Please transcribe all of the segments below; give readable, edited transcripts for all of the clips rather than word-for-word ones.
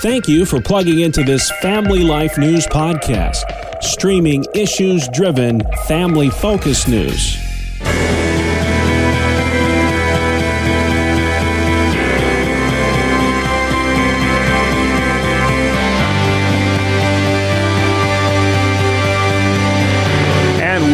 Thank you for plugging into this Family Life News podcast, streaming issues-driven, family-focused news.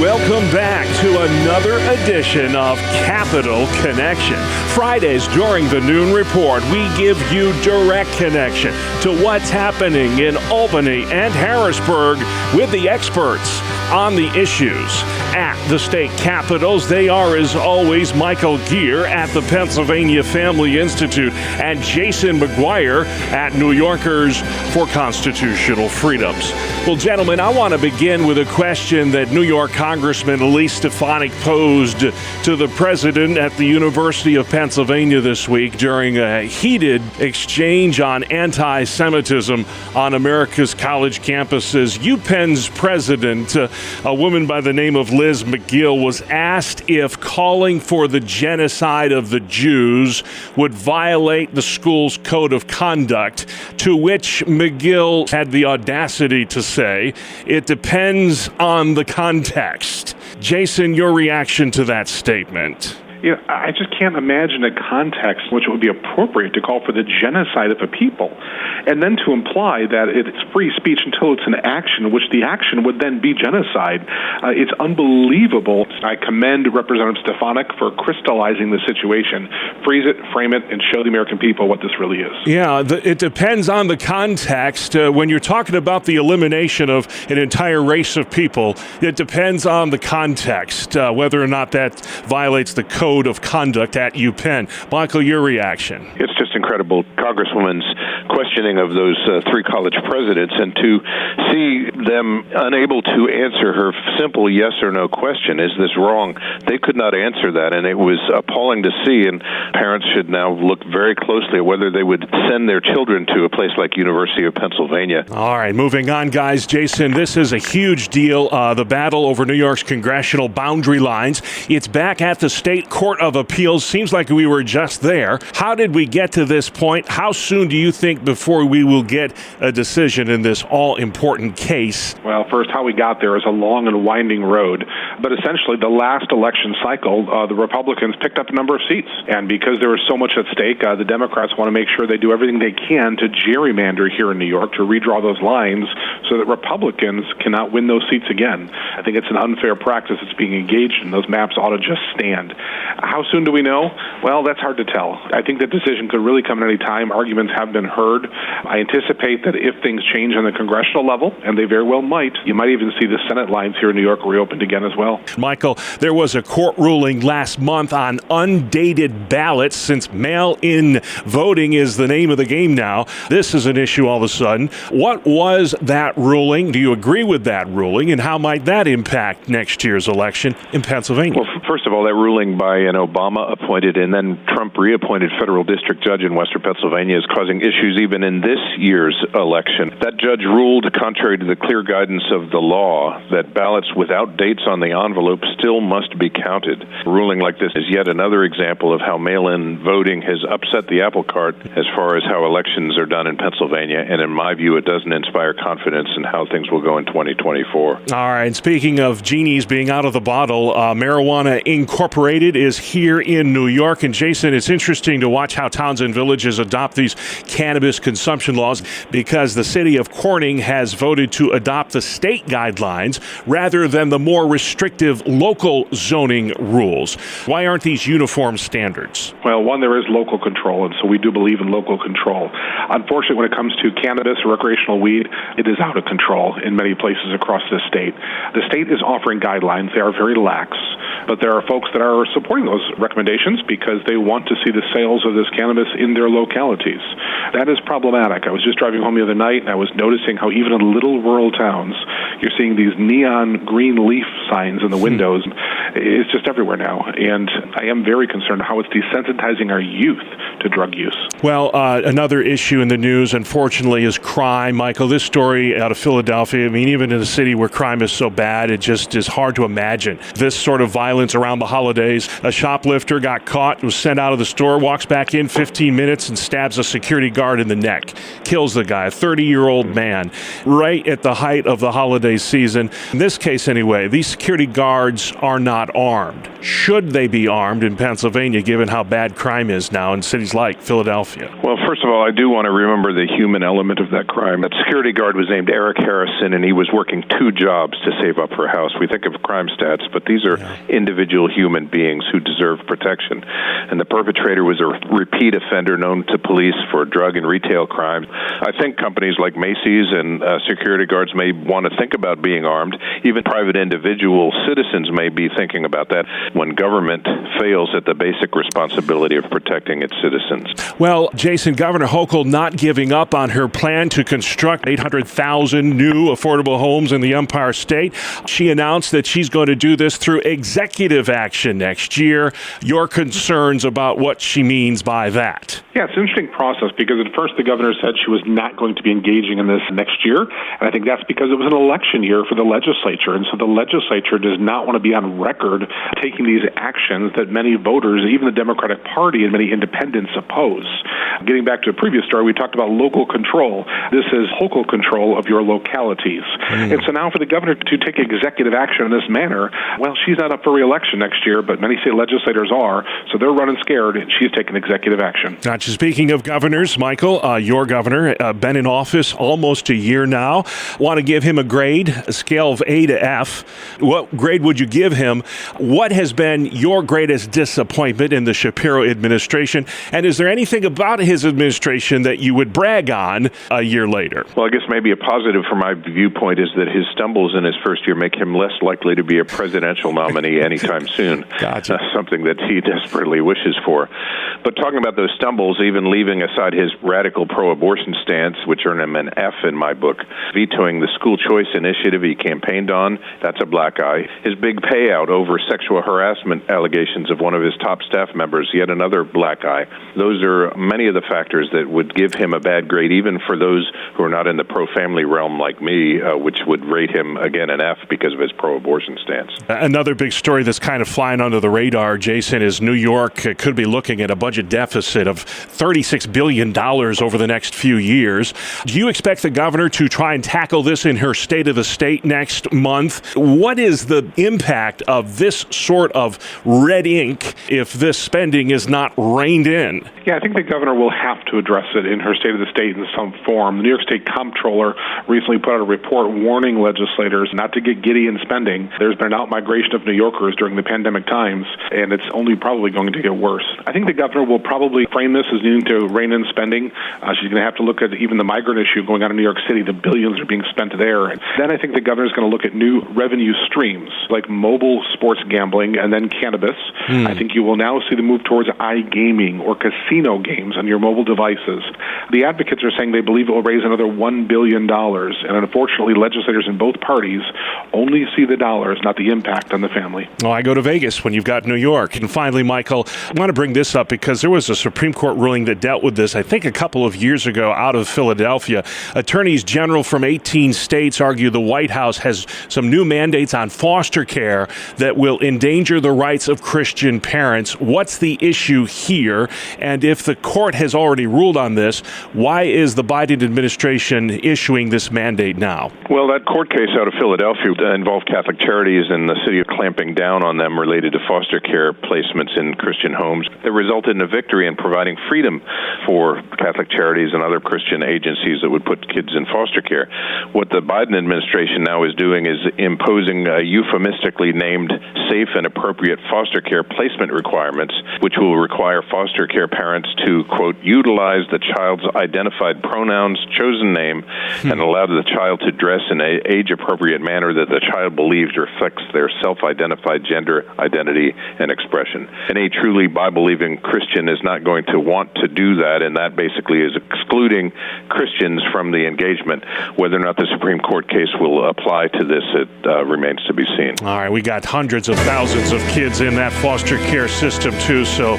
Welcome back to another edition of Capital Connection. Fridays during the Noon Report, we give you direct connection to what's happening in Albany and Harrisburg with the experts on the issues at the state capitals. They are, as always, Michael Geer at the Pennsylvania Family Institute and Jason McGuire at New Yorkers for Constitutional Freedoms. Well, gentlemen, I want to begin with a question that New York Congressman Elise Stefanik posed to the president at the University of Pennsylvania this week during a heated exchange on anti-Semitism on America's college campuses. UPenn's president, a woman by the name of Liz McGill, was asked if calling for the genocide of the Jews would violate the school's code of conduct, to which McGill had the audacity to say, "It depends on the context." Jason, your reaction to that statement? You know, I just can't imagine a context in which it would be appropriate to call for the genocide of a people, and then to imply that it's free speech until it's an action, which the action would then be genocide. It's unbelievable. I commend Representative Stefanik for crystallizing the situation, freeze it, frame it, and show the American people what this really is. Yeah, it depends on the context. When you're talking about the elimination of an entire race of people, it depends on the context, whether or not that violates the code of conduct at UPenn. Michael, your reaction? It's just incredible. Congresswoman's questioning of those three college presidents, and to see them unable to answer her simple yes or no question, is this wrong? They could not answer that, and it was appalling to see, and parents should now look very closely at whether they would send their children to a place like University of Pennsylvania. All right, moving on, guys. Jason, this is a huge deal, the battle over New York's congressional boundary lines. It's back at the state Court of Appeals. Seems like we were just there. How did we get to this point? How soon do you think before we will get a decision in this all-important case? Well, first, how we got there is a long and winding road. But essentially, the last election cycle, the Republicans picked up a number of seats. And because there was so much at stake, the Democrats want to make sure they do everything they can to gerrymander here in New York, to redraw those lines so that Republicans cannot win those seats again. I think it's an unfair practice that's being engaged in. Those maps ought to just stand. How soon do we know? Well, that's hard to tell. I think the decision could really come at any time. Arguments have been heard. I anticipate that if things change on the congressional level, and they very well might, you might even see the Senate lines here in New York reopened again as well. Michael, there was a court ruling last month on undated ballots, since mail-in voting is the name of the game now. This is an issue all of a sudden. What was that ruling? Do you agree with that ruling, and how might that impact next year's election in Pennsylvania? Well, first of all, that ruling by an Obama-appointed and then Trump reappointed federal district judge in Western Pennsylvania is causing issues even in this year's election. That judge ruled, contrary to the clear guidance of the law, that ballots without dates on the envelope still must be counted. A ruling like this is yet another example of how mail-in voting has upset the apple cart as far as how elections are done in Pennsylvania, and in my view, it doesn't inspire confidence in how things will go in 2024. All right, speaking of genies being out of the bottle, Marijuana Incorporated is here in New York. And Jason, it's interesting to watch how towns and villages adopt these cannabis consumption laws, because the city of Corning has voted to adopt the state guidelines rather than the more restrictive local zoning rules. Why aren't these uniform standards? Well, one, there is local control, and so we do believe in local control. Unfortunately, when it comes to cannabis or recreational weed, it is out of control in many places across the state. The state is offering guidelines. They are very lax, but there are folks that are supporting those recommendations because they want to see the sales of this cannabis in their localities. That is problematic. I was just driving home the other night, and I was noticing how even in little rural towns, you're seeing these neon green leaf signs in the windows. is just everywhere now. And I am very concerned how it's desensitizing our youth to drug use. Well, another issue in the news, unfortunately, is crime. Michael, this story out of Philadelphia, I mean, even in a city where crime is so bad, it just is hard to imagine this sort of violence around the holidays. A shoplifter got caught, was sent out of the store, walks back in 15 minutes and stabs a security guard in the neck. Kills the guy, a 30-year-old man, right at the height of the holiday season. In this case, anyway, these security guards are not armed. Should they be armed in Pennsylvania, given how bad crime is now in cities like Philadelphia? Well, first of all, I do want to remember the human element of that crime. That security guard was named Eric Harrison, and he was working 2 jobs to save up her house. We think of crime stats, but these are individual human beings who deserve protection. And the perpetrator was a repeat offender known to police for drug and retail crimes. I think companies like Macy's and security guards may want to think about being armed. Even private individual citizens may be thinking about that when government fails at the basic responsibility of protecting its citizens. Well, Jason, Governor Hochul not giving up on her plan to construct 800,000 new affordable homes in the Empire State. She announced that she's going to do this through executive action next year. Your concerns about what she means by that? Yeah, it's an interesting process because at first the governor said she was not going to be engaging in this next year. And I think that's because it was an election year for the legislature. And so the legislature does not want to be on record taking these actions that many voters, even the Democratic Party and many independents, oppose. Getting back to a previous story, we talked about local control. This is local control of your localities. And so now for the governor to take executive action in this manner, well, she's not up for re-election next year, but many state legislators are, so they're running scared, and she's taking executive action. Gotcha. Speaking of governors, Michael, your governor, been in office almost a year now. Want to give him a grade, a scale of A to F. What grade would you give him? What has been your greatest disappointment in the Shapiro administration? And is there anything about his administration that you would brag on a year later? Well, I guess maybe a positive from my viewpoint is that his stumbles in his first year make him less likely to be a presidential nominee anytime soon. Gotcha. Something that he desperately wishes for. But talking about those stumbles, even leaving aside his radical pro-abortion stance, which earned him an F in my book, vetoing the school choice initiative he campaigned on, that's a black eye. His big payout over sexual harassment allegations of one of his top staff members, yet another black eye. Those are many of the factors that would give him a bad grade, even for those who are not in the pro-family realm like me, which would rate him, again, an F because of his pro-abortion stance. Another big story that's kind of flying under the radar, Jason, is New York could be looking at a budget deficit of $36 billion over the next few years. Do you expect the governor to try and tackle this in her State of the State next month? What is the impact of this sort of red ink if this spending is not reined in? Yeah, I think the governor will have to address it in her State of the State in some form. The New York State Comptroller recently put out a report warning legislators not to get giddy in spending. There's been an out-migration of New Yorkers during the pandemic times, and it's only probably going to get worse. I think the governor will probably frame this as needing to rein in spending. She's going to have to look at even the migrant issue going on in New York City. The billions are being spent there. And then I think the governor is going to look at new revenue streams like mobile sports gambling and then cannabis. I think you will now see the move towards iGaming or casino games on your mobile devices. The advocates are saying they believe it will raise another $1 billion. And unfortunately, legislators in both parties only see the dollars, not the impact on the family. Well, I go to Vegas when you've got New York. And finally, Michael, I want to bring this up because there was a Supreme Court ruling that dealt with this, I think a couple of years ago out of Philadelphia. Attorneys general from 18 states argue the White House has some new mandates on foster care that will endanger the rights of Christian parents. What's the issue here? And if the court has already ruled on this, why is the Biden administration issuing this mandate now? Well, that court case out of Philadelphia involved Catholic charities and the city clamping down on them related to foster care placements in Christian homes. It resulted in a victory in providing freedom for Catholic charities and other Christian agencies that would put kids in foster care. What the Biden administration now is doing is imposing euphemistically named safe and appropriate foster care placement requirements, which will require foster care parents to, quote, utilize the child's identified pronouns, chosen name, and allow the child to dress in an age-appropriate manner that the child believes reflects their self-identified gender identity and expression. Any truly Bible-believing Christian is not going to want to do that, and that basically is excluding Christians from the engagement. Whether or not the Supreme Court case will apply to this, it remains to be seen. All right, we got hundreds of thousands of kids in that foster care system, too. So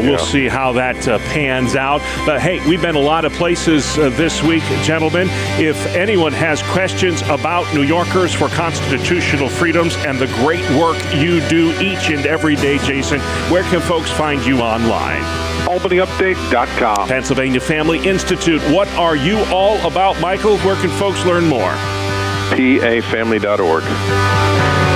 we'll see how that pans out. But, hey, we've been a lot of places this week, gentlemen. If anyone has questions about New Yorkers for Constitutional Freedoms and the great work you do each and every day, Jason, where can folks find you online? AlbanyUpdate.com. Pennsylvania Family Institute. What are you all about, Michael? Where can folks learn more? PAFamily.org.